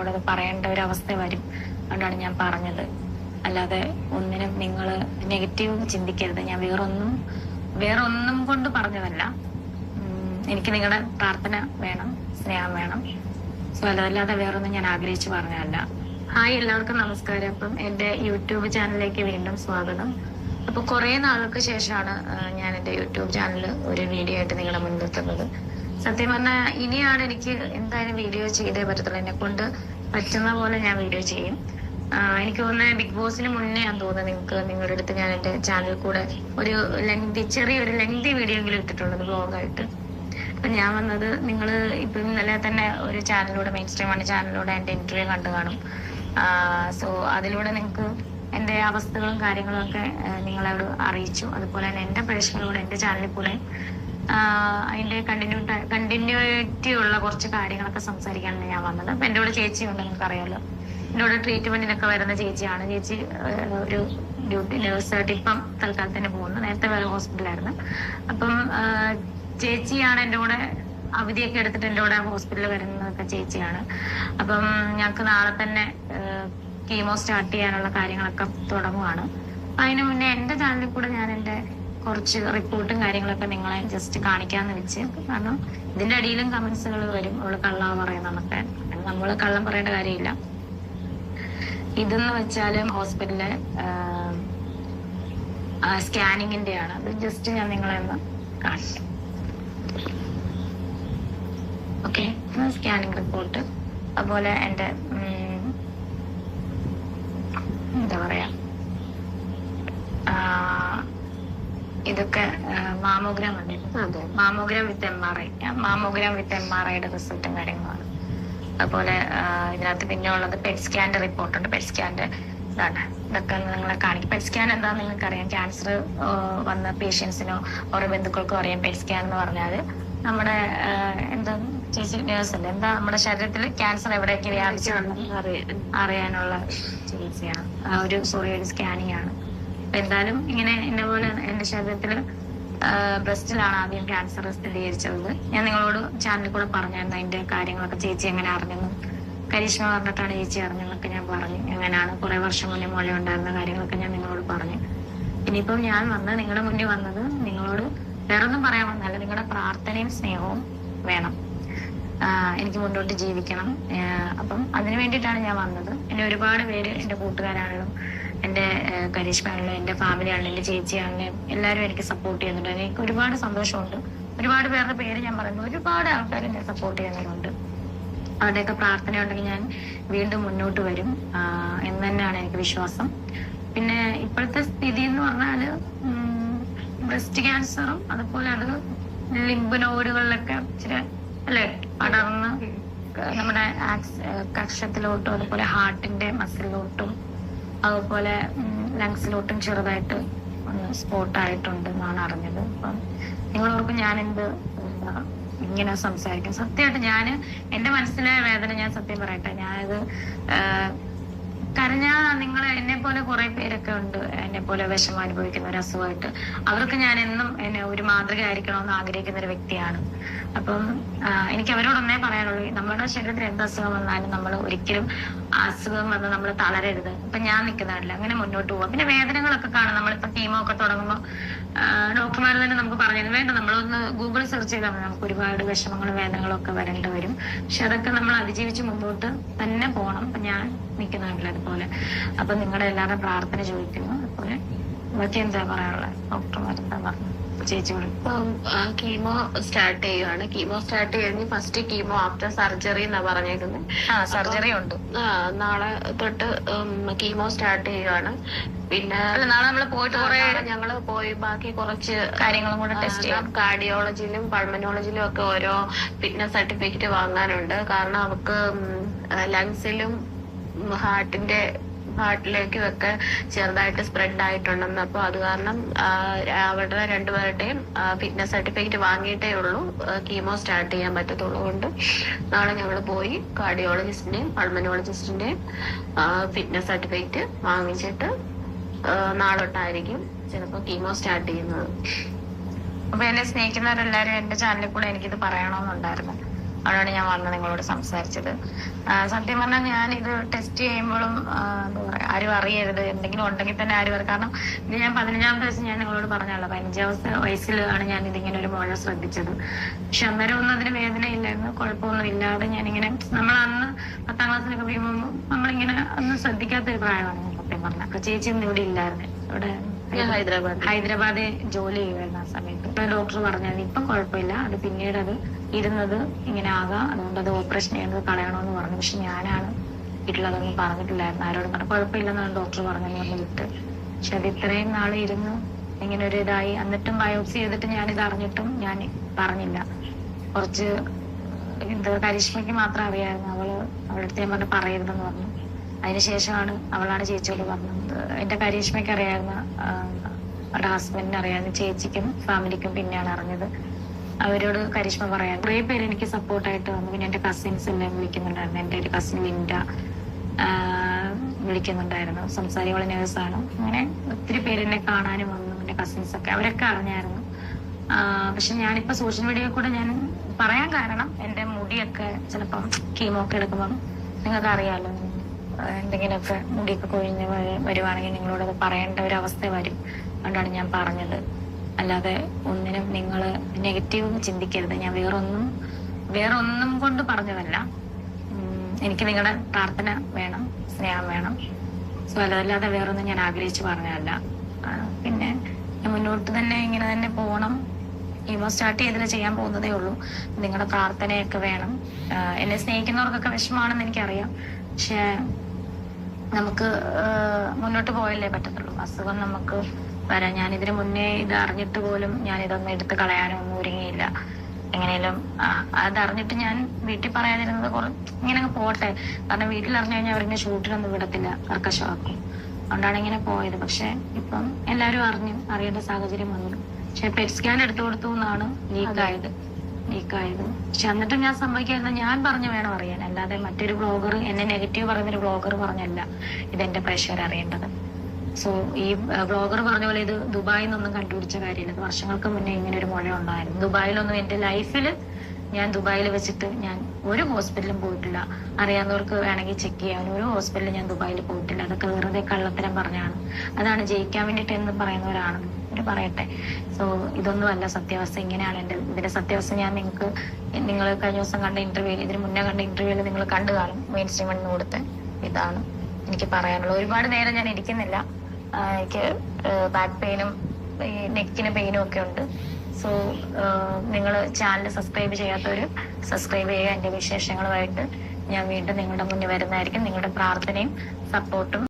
നിങ്ങളോട് അത് പറയേണ്ട ഒരു അവസ്ഥ വരും. അതുകൊണ്ടാണ് ഞാൻ പറഞ്ഞത്. അല്ലാതെ ഒന്നിനും നിങ്ങൾ നെഗറ്റീവ് ചിന്തിക്കരുത്. ഞാൻ വേറെ ഒന്നും കൊണ്ട് പറഞ്ഞതല്ല. എനിക്ക് നിങ്ങളുടെ പ്രാർത്ഥന വേണം, സ്നേഹം വേണം. സോ അതല്ലാതെ വേറൊന്നും ഞാൻ ആഗ്രഹിച്ചു പറഞ്ഞതല്ല. ഹായ്, എല്ലാവർക്കും നമസ്കാരം. അപ്പം എൻ്റെ യൂട്യൂബ് ചാനലിലേക്ക് വീണ്ടും സ്വാഗതം. അപ്പൊ കുറെ നാളുകൾക്ക് ശേഷമാണ് ഞാൻ എൻ്റെ യൂട്യൂബ് ചാനൽ ഒരു വീഡിയോ ആയിട്ട് നിങ്ങളുടെ മുന്നിലെത്തുന്നത്. സത്യം പറഞ്ഞാൽ ഇനിയാണ് എനിക്ക് എന്തായാലും വീഡിയോ ചെയ്തേ പറ്റത്തുള്ളൂ. എന്നെ കൊണ്ട് പറ്റുന്ന പോലെ ഞാൻ വീഡിയോ ചെയ്യും. എനിക്ക് തോന്നുന്നത് ബിഗ് ബോസിന് മുന്നേ ഞാൻ തോന്നുന്നത് നിങ്ങൾക്ക് നിങ്ങളുടെ അടുത്ത് ഞാൻ എൻ്റെ ചാനലിൽ കൂടെ ഒരു ചെറിയൊരു ലെങ്തി വീഡിയോ എങ്കിലും ഇട്ടിട്ടുള്ളത് ബ്ലോഗായിട്ട്. അപ്പൊ ഞാൻ വന്നത്, നിങ്ങൾ ഇപ്പം ഇന്നലെ തന്നെ ഒരു ചാനലിലൂടെ, മെയിൻ സ്ട്രീം ആണ് ചാനലിലൂടെ എൻ്റെ ഇന്റർവ്യൂ കണ്ടു കാണും. സോ അതിലൂടെ നിങ്ങൾക്ക് എൻ്റെ അവസ്ഥകളും കാര്യങ്ങളും ഒക്കെ നിങ്ങളോട് അറിയിച്ചു. അതുപോലെ തന്നെ എൻ്റെ പ്രേക്ഷകരോട് എൻ്റെ ചാനലിൽ കൂടെ അതിൻ്റെ കണ്ടിന്യൂറ്റി ഉള്ള കുറച്ച് കാര്യങ്ങളൊക്കെ സംസാരിക്കാനാണ് ഞാൻ വന്നത്. അപ്പൊ എൻ്റെ കൂടെ ചേച്ചി ഉണ്ട്, നിങ്ങൾക്ക് അറിയാമല്ലോ. എൻ്റെ കൂടെ ട്രീറ്റ്മെന്റിനൊക്കെ വരുന്ന ചേച്ചിയാണ്. ചേച്ചി ഒരു ഡ്യൂട്ടി നേഴ്സായിട്ട് ഇപ്പം തൽക്കാലത്തിന് പോകുന്നു. നേരത്തെ വേറെ ഹോസ്പിറ്റലായിരുന്നു. അപ്പം ചേച്ചിയാണ് എൻ്റെ കൂടെ അവധിയൊക്കെ എടുത്തിട്ട് എൻ്റെ കൂടെ ഹോസ്പിറ്റലിൽ വരുന്നതൊക്കെ ചേച്ചിയാണ്. അപ്പം ഞങ്ങൾക്ക് നാളെ തന്നെ കീമോ സ്റ്റാർട്ട് ചെയ്യാനുള്ള കാര്യങ്ങളൊക്കെ തുടങ്ങുവാണ്. അതിന് മുന്നേ എൻ്റെ ചാനലിൽ കൂടെ ഞാൻ എൻ്റെ കുറച്ച് റിപ്പോർട്ടും കാര്യങ്ങളൊക്കെ നിങ്ങളെ ജസ്റ്റ് കാണിക്കാന്ന് വെച്ച്. കാരണം ഇതിന്റെ അടിയിലും കമന്റ്സുകൾ വരും, അവള് കള്ളം പറയുന്നതൊക്കെ. നമ്മൾ കള്ളം പറയേണ്ട കാര്യമില്ല. ഇതെന്ന് വെച്ചാലും ഹോസ്പിറ്റലിലെ സ്കാനിങ്ങിന്റെ ആണ്. അത് ജസ്റ്റ് ഞാൻ നിങ്ങളെ ഒന്ന് കാണിക്കാം. Okay, scanning report. അതുപോലെ എൻ്റെ എന്താ പറയാ, ഇതൊക്കെ മാമോഗ്രാം വന്നിരുന്നു. മാമോഗ്രാം വിത്ത് MRIയുടെ റിസൾട്ടും കാര്യങ്ങളാണ്. അതുപോലെ ഇതിനകത്ത് പിന്നെ ഉള്ളത് പെറ്റ് സ്കാന്റെ റിപ്പോർട്ടുണ്ട്. പെറ്റ് സ്കാന്റെ ഇതാണ്. ഇതൊക്കെ നിങ്ങളെ കാണിക്കും. പെറ്റ് സ്കാൻ എന്താണെന്ന് നിങ്ങൾക്ക് അറിയാം. ക്യാൻസർ വന്ന പേഷ്യൻസിനോ ഓരോ ബന്ധുക്കൾക്കോ അറിയാം. പെറ്റ് സ്കാൻ എന്ന് പറഞ്ഞാൽ നമ്മുടെ എന്താ ചേച്ചി നേഴ്സ് അല്ലേ, എന്താ നമ്മുടെ ശരീരത്തിൽ ക്യാൻസർ എവിടെയൊക്കെ വ്യാപിച്ചാണെന്ന് അറിയാനുള്ള ചികിത്സയാണ്. ഒരു സ്കാനിങ് ആണ്. എന്തായാലും ഇങ്ങനെ എന്നെ പോലെ എൻ്റെ ശരീരത്തില് ബ്രസ്റ്റിലാണ് ആദ്യം ക്യാൻസർ സ്ഥിരീകരിച്ചത്. ഞാൻ നിങ്ങളോട് ചാനലിൽ കൂടെ പറഞ്ഞായിരുന്നു അതിന്റെ കാര്യങ്ങളൊക്കെ. ചേച്ചി എങ്ങനെ അറിഞ്ഞെന്നും കരിഷ്മ പറഞ്ഞിട്ടാണ് ചേച്ചി അറിഞ്ഞെന്നൊക്കെ ഞാൻ പറഞ്ഞു. എങ്ങനെയാണ് കുറെ വർഷം മുന്നേ മുല ഉണ്ടായിരുന്ന കാര്യങ്ങളൊക്കെ ഞാൻ നിങ്ങളോട് പറഞ്ഞു. ഇനിയിപ്പം ഞാൻ നിങ്ങളുടെ മുന്നിൽ വന്നത് നിങ്ങളോട് വേറൊന്നും പറയാൻ വന്നല്ല, നിങ്ങളുടെ പ്രാർത്ഥനയും സ്നേഹവും വേണം. എനിക്ക് മുന്നോട്ട് ജീവിക്കണം. അപ്പം അതിനു വേണ്ടിയിട്ടാണ് ഞാൻ വന്നത്. എന്നെ ഒരുപാട് പേര്, എൻ്റെ കൂട്ടുകാരാണെങ്കിലും എൻ്റെ കരിഷ്മയാണെങ്കിലും എൻ്റെ ഫാമിലി ആണെങ്കിലും എൻ്റെ ചേച്ചിയാണെങ്കിലും എല്ലാവരും എനിക്ക് സപ്പോർട്ട് ചെയ്യുന്നുണ്ട്. എനിക്ക് ഒരുപാട് സന്തോഷമുണ്ട്. ഒരുപാട് പേരുടെ പേര് ഞാൻ പറയുമ്പോൾ ഒരുപാട് ആൾക്കാർ എന്നെ സപ്പോർട്ട് ചെയ്യുന്നവരുണ്ട്. അവരുടെയൊക്കെ പ്രാർത്ഥന ഉണ്ടെങ്കിൽ ഞാൻ വീണ്ടും മുന്നോട്ട് വരും എന്ന് തന്നെയാണ് എനിക്ക് വിശ്വാസം. പിന്നെ ഇപ്പോഴത്തെ സ്ഥിതി എന്ന് പറഞ്ഞാല് ബ്രസ്റ്റ് ക്യാൻസറും അതുപോലെ അത് ലിംബ് നോഡുകളിലൊക്കെ ഇച്ചിരി അല്ലെ പടർന്ന് നമ്മുടെ കക്ഷത്തിലോട്ടും അതുപോലെ ഹാർട്ടിന്റെ മസിലിലോട്ടും അതുപോലെ ലങ്സിലോട്ടും ചെറുതായിട്ട് ഒന്ന് സ്പോട്ടായിട്ടുണ്ട് എന്നാണ് അറിഞ്ഞത്. അപ്പം നിങ്ങളോർക്കും ഞാൻ ഇങ്ങനെ സംസാരിക്കും. സത്യമായിട്ട് ഞാൻ എൻ്റെ മനസ്സിലെ വേദന ഞാൻ സത്യം പറയട്ടെ. ഞാനത് കരഞ്ഞാ നിങ്ങൾ എന്നെ പോലെ കുറെ പേരൊക്കെ ഉണ്ട്, എന്നെ പോലെ വിഷമം അനുഭവിക്കുന്ന ഒരു അസുഖമായിട്ട്. അവർക്ക് ഞാൻ എന്നും എന്നെ ഒരു മാതൃക ആയിരിക്കണമെന്ന് ആഗ്രഹിക്കുന്ന ഒരു വ്യക്തിയാണ്. അപ്പം എനിക്ക് അവരോടൊന്നേ പറയാനുള്ളൂ, നമ്മുടെ ശരീരത്തിൽ എന്ത് അസുഖം വന്നാലും നമ്മൾ ഒരിക്കലും അസുഖം വന്ന് നമ്മൾ തളരരുത്. ഇപ്പൊ ഞാൻ നിൽക്കുന്നതല്ല, അങ്ങനെ മുന്നോട്ട് പോവാം. പിന്നെ വേദനകളൊക്കെ കാണും. നമ്മളിപ്പോ കീമോ ഒക്കെ തുടങ്ങുമ്പോൾ ഡോക്ടർമാർ തന്നെ നമുക്ക് പറഞ്ഞു വേണ്ട, നമ്മളൊന്ന് ഗൂഗിൾ സെർച്ച് ചെയ്താൽ നമുക്ക് ഒരുപാട് വിഷമങ്ങളും വേദനകളും ഒക്കെ വരേണ്ടി വരും. പക്ഷെ അതൊക്കെ നമ്മൾ അതിജീവിച്ച് മുമ്പോട്ട് തന്നെ പോകണം. അപ്പൊ ഞാൻ നിൽക്കുന്നുണ്ടല്ലോ അതുപോലെ. അപ്പൊ നിങ്ങളുടെ എല്ലാവരുടെ പ്രാർത്ഥന ചോദിക്കുന്നു. അതുപോലെ ബാക്കി എന്താ പറയാനുള്ളത്? ഡോക്ടർമാരെന്താ പറഞ്ഞു? ചേച്ചിയോട് കീമോ സ്റ്റാർട്ട് ചെയ്യുവാണ്. കീമോ സ്റ്റാർട്ട് കഴിഞ്ഞ് ഫസ്റ്റ് കീമോ ആഫ്റ്റർ സർജറി എന്നാ പറഞ്ഞേക്കുന്നത്. സർജറി ഉണ്ട്. നാളെ തൊട്ട് കീമോ സ്റ്റാർട്ട് ചെയ്യുവാണ്. പിന്നെ നാളെ നമ്മള് പോയിട്ട് ഞങ്ങള് പോയി ബാക്കി കുറച്ച് കാര്യങ്ങളും കൂടെ ടെസ്റ്റ് ചെയ്യാം. കാർഡിയോളജിയിലും പൾമനോളജിയിലും ഒക്കെ ഓരോ ഫിറ്റ്നസ് സർട്ടിഫിക്കറ്റ് വാങ്ങാനുണ്ട്. കാരണം അവർക്ക് ലങ്സിലും ഹാർട്ടിലേക്കും ഒക്കെ ചെറുതായിട്ട് സ്പ്രെഡ് ആയിട്ടുണ്ടെന്ന്. അപ്പൊ അത് കാരണം അവരുടെ രണ്ടുപേരുടെയും ഫിറ്റ്നസ് സർട്ടിഫിക്കറ്റ് വാങ്ങിയിട്ടേ ഉള്ളൂ കീമോ സ്റ്റാർട്ട് ചെയ്യാൻ പറ്റത്തുള്ളൂ. കൊണ്ട് നാളെ ഞങ്ങൾ പോയി കാർഡിയോളജിസ്റ്റിന്റെയും പൾമനോളജിസ്റ്റിന്റെയും ഫിറ്റ്നസ് സർട്ടിഫിക്കറ്റ് വാങ്ങിച്ചിട്ട് നാളോട്ടായിരിക്കും ചിലപ്പോ കീമോ സ്റ്റാർട്ട് ചെയ്യുന്നത്. അപ്പൊ എന്നെ സ്നേഹിക്കുന്നവരെല്ലാരും എന്റെ ചാനലിൽ കൂടെ എനിക്കിത് പറയണമെന്നുണ്ടായിരുന്നു. അവിടെയാണ് ഞാൻ വന്ന് നിങ്ങളോട് സംസാരിച്ചത്. സത്യം പറഞ്ഞാൽ ഞാൻ ഇത് ടെസ്റ്റ് ചെയ്യുമ്പോഴും എന്താ പറയാ, ആരും അറിയരുത്, എന്തെങ്കിലും ഉണ്ടെങ്കിൽ തന്നെ ആരും അറിയാം. കാരണം ഇത് ഞാൻ 15-ാമത്തെ വയസ്സ് ഞാൻ നിങ്ങളോട് പറഞ്ഞല്ലോ, 15-ാമത്തെ വയസ്സിലാണ് ഞാൻ ഇതിങ്ങനെ ഒരു മുഴ ശ്രദ്ധിച്ചത്. പക്ഷെ അന്നേരം ഒന്നും അതിന് വേദന ഇല്ലായിരുന്നു, കുഴപ്പമൊന്നും ഇല്ലാതെ ഞാനിങ്ങനെ, നമ്മൾ അന്ന് 10ാം ക്ലാസ്സിലൊക്കെ പഠിക്കുമ്പോൾ നമ്മളിങ്ങനെ ഒന്നും ശ്രദ്ധിക്കാത്തൊരു പ്രായമാണ് ഞാൻ സത്യം പറഞ്ഞ. അപ്പൊ ചേച്ചി ഒന്നും ഇവിടെ ഇല്ലായിരുന്നു, ഇവിടെ ഹൈദരാബാദ് ജോലി ചെയ്യുമായിരുന്നു ആ സമയത്ത്. ഡോക്ടർ പറഞ്ഞായിരുന്നു ഇപ്പം കുഴപ്പമില്ല, അത് പിന്നീട് അത് ഇരുന്നത് ഇങ്ങനെ ആകാം, അതുകൊണ്ട് അത് ഓപ്പറേഷൻ ചെയ്യുന്നത് കളയണമെന്ന് പറഞ്ഞു. പക്ഷെ ഞാനാണ് വീട്ടിലതൊന്നും പറഞ്ഞിട്ടില്ലായിരുന്നു, ആരോടും പറഞ്ഞു കുഴപ്പമില്ലെന്നാണ് ഡോക്ടർ പറഞ്ഞെന്ന് പറഞ്ഞ് വിട്ട്. പക്ഷെ അത് ഇത്രയും നാളെ ഇരുന്ന് ഇങ്ങനെ ഒരു ഇതായി. എന്നിട്ടും ബയോപ്സി ചെയ്തിട്ട് ഞാനിത് അറിഞ്ഞിട്ടും ഞാൻ പറഞ്ഞില്ല. കുറച്ച് ഇത് കരിഷ്മയ്ക്ക് മാത്രം അറിയായിരുന്നു. അവളുടെ അടുത്ത് ഞാൻ പറഞ്ഞു പറയരുതെന്ന് പറഞ്ഞു. അതിനുശേഷമാണ് അവളാണ് ചേച്ചിയോട് പറഞ്ഞത്. എന്റെ കരിഷ്മയ്ക്ക് അറിയായിരുന്നു, അവരുടെ ഹസ്ബൻഡിന് അറിയായിരുന്നു, ചേച്ചിക്കും ഫാമിലിക്കും പിന്നെയാണ് അറിഞ്ഞത്. അവരോട് കരിഷ്മ പറയാൻ കുറെ പേര് എനിക്ക് സപ്പോർട്ടായിട്ട് വന്നു. പിന്നെ എന്റെ കസിൻസ് എല്ലാം വിളിക്കുന്നുണ്ടായിരുന്നു. എന്റെ ഒരു കസിൻ ലിൻഡ വിളിക്കുന്നുണ്ടായിരുന്നു, സംസാരികളെ നേഴ്സാണ്. അങ്ങനെ ഒത്തിരി പേര് എന്നെ കാണാനും വന്നു, എന്റെ കസിൻസ് ഒക്കെ, അവരൊക്കെ അറിഞ്ഞായിരുന്നു. പക്ഷെ ഞാനിപ്പോ സോഷ്യൽ മീഡിയയിൽ കൂടെ ഞാൻ പറയാൻ കാരണം എന്റെ മുടിയൊക്കെ ചിലപ്പം കീമോ ഒക്കെ എടുക്കുമ്പം നിങ്ങൾക്ക് അറിയാലോ, എന്തെങ്കിലുമൊക്കെ മുടിയൊക്കെ കൊഴിഞ്ഞ് വരുവാണെങ്കിൽ നിങ്ങളോടത് പറയേണ്ട ഒരു അവസ്ഥ വരും. അതുകൊണ്ടാണ് ഞാൻ പറഞ്ഞത്. അല്ലാതെ ഒന്നിനും നിങ്ങൾ നെഗറ്റീവ് ചിന്തിക്കരുത്. ഞാൻ വേറെ ഒന്നും കൊണ്ട് പറഞ്ഞതല്ല. എനിക്ക് നിങ്ങളുടെ പ്രാർത്ഥന വേണം, സ്നേഹം വേണം. സോ അതല്ലാതെ വേറൊന്നും ഞാൻ ആഗ്രഹിച്ച് പറഞ്ഞതല്ല. പിന്നെ മുന്നോട്ട് തന്നെ ഇങ്ങനെ തന്നെ പോകണം. കീമോ സ്റ്റാർട്ട് ചെയ്തിട്ട് ചെയ്യാൻ പോകുന്നതേ ഉള്ളൂ. നിങ്ങളുടെ പ്രാർത്ഥനയൊക്കെ വേണം. എന്നെ സ്നേഹിക്കുന്നവർക്കൊക്കെ വിഷമാണെന്ന് എനിക്കറിയാം. പക്ഷെ നമുക്ക് മുന്നോട്ട് പോയല്ലേ പറ്റത്തുള്ളൂ. അസുഖം നമുക്ക് വരാം. ഞാനിതിന് മുന്നേ ഇത് അറിഞ്ഞിട്ട് പോലും ഞാൻ ഇതൊന്നും എടുത്ത് കളയാനോ ഒന്നും ഒരുങ്ങിയില്ല. എങ്ങനെയും അതറിഞ്ഞിട്ട് ഞാൻ വീട്ടിൽ പറയാതിരുന്നത് ഇങ്ങനെ പോട്ടെ. കാരണം വീട്ടിൽ അറിഞ്ഞു കഴിഞ്ഞാൽ അവരെന്നെ ഷൂട്ടിനൊന്നും വിടത്തില്ല, കർക്കശമാക്കും. അതുകൊണ്ടാണ് ഇങ്ങനെ പോയത്. പക്ഷെ ഇപ്പം എല്ലാവരും അറിയേണ്ട സാഹചര്യം വന്നു. പക്ഷെ പെറ്റ് സ്കാൻ എടുത്തു കൊടുത്തു എന്നാണ് ലീക്കായത്. പക്ഷെ എന്നിട്ടും ഞാൻ സംഭവിക്കായിരുന്നു, ഞാൻ പറഞ്ഞു വേണം അറിയാൻ. അല്ലാതെ മറ്റൊരു ബ്ലോഗർ, എന്നെ നെഗറ്റീവ് പറയുന്നൊരു ബ്ലോഗർ പറഞ്ഞല്ല ഇതെന്റെ പ്രേക്ഷകർ അറിയേണ്ടത്. സോ ഈ ബ്ലോഗർ പറഞ്ഞ പോലെ ഇത് ദുബായിൽ നിന്നൊന്നും കണ്ടുപിടിച്ച കാര്യമില്ല. ഇത് വർഷങ്ങൾക്ക് മുന്നേ ഇങ്ങനെ ഒരു മുഴ ഉണ്ടായിരുന്നു. ദുബായിലൊന്നും എന്റെ ലൈഫിൽ ഞാൻ ദുബായിൽ വെച്ചിട്ട് ഞാൻ ഒരു ഹോസ്പിറ്റലും പോയിട്ടില്ല. അറിയാവുന്നവർക്ക് വേണമെങ്കിൽ ചെക്ക് ചെയ്യാൻ. ഒരു ഹോസ്പിറ്റലിൽ ഞാൻ ദുബായിൽ പോയിട്ടില്ല. അതൊക്കെ വെറുതെ കള്ളത്തരം പറഞ്ഞാണ്. അതാണ് ജയിക്കാൻ വേണ്ടിയിട്ട് എന്ന് പറയുന്നവരാണ് ഒരു പറയട്ടെ. സോ ഇതൊന്നും അല്ല സത്യാവസ്ഥ. ഇങ്ങനെയാണ് ഇതിന്റെ സത്യാവസ്ഥ. ഞാൻ നിങ്ങൾ കഴിഞ്ഞ ദിവസം കണ്ട ഇന്റർവ്യൂവിൽ, ഇതിന് മുന്നേ കണ്ട ഇന്റർവ്യൂവിൽ നിങ്ങൾ കണ്ടു കാണും. മെയിൻ സ്ട്രീമിന് കൊടുത്ത് ഇതാണ് എനിക്ക് പറയാനുള്ളത്. ഒരുപാട് നേരം ഞാൻ ഇരിക്കുന്നില്ല. എനിക്ക് ബാക്ക് പെയിനും നെക്കിന് പെയിനും ഒക്കെ ഉണ്ട്. സോ നിങ്ങൾ ചാനൽ സബ്സ്ക്രൈബ് ചെയ്യാത്തവര് സബ്സ്ക്രൈബ് ചെയ്യുക. എന്റെ വിശേഷങ്ങളുമായിട്ട് ഞാൻ വീണ്ടും നിങ്ങളുടെ മുന്നിൽ വരുന്നതായിരിക്കും. നിങ്ങളുടെ പ്രാർത്ഥനയും സപ്പോർട്ടും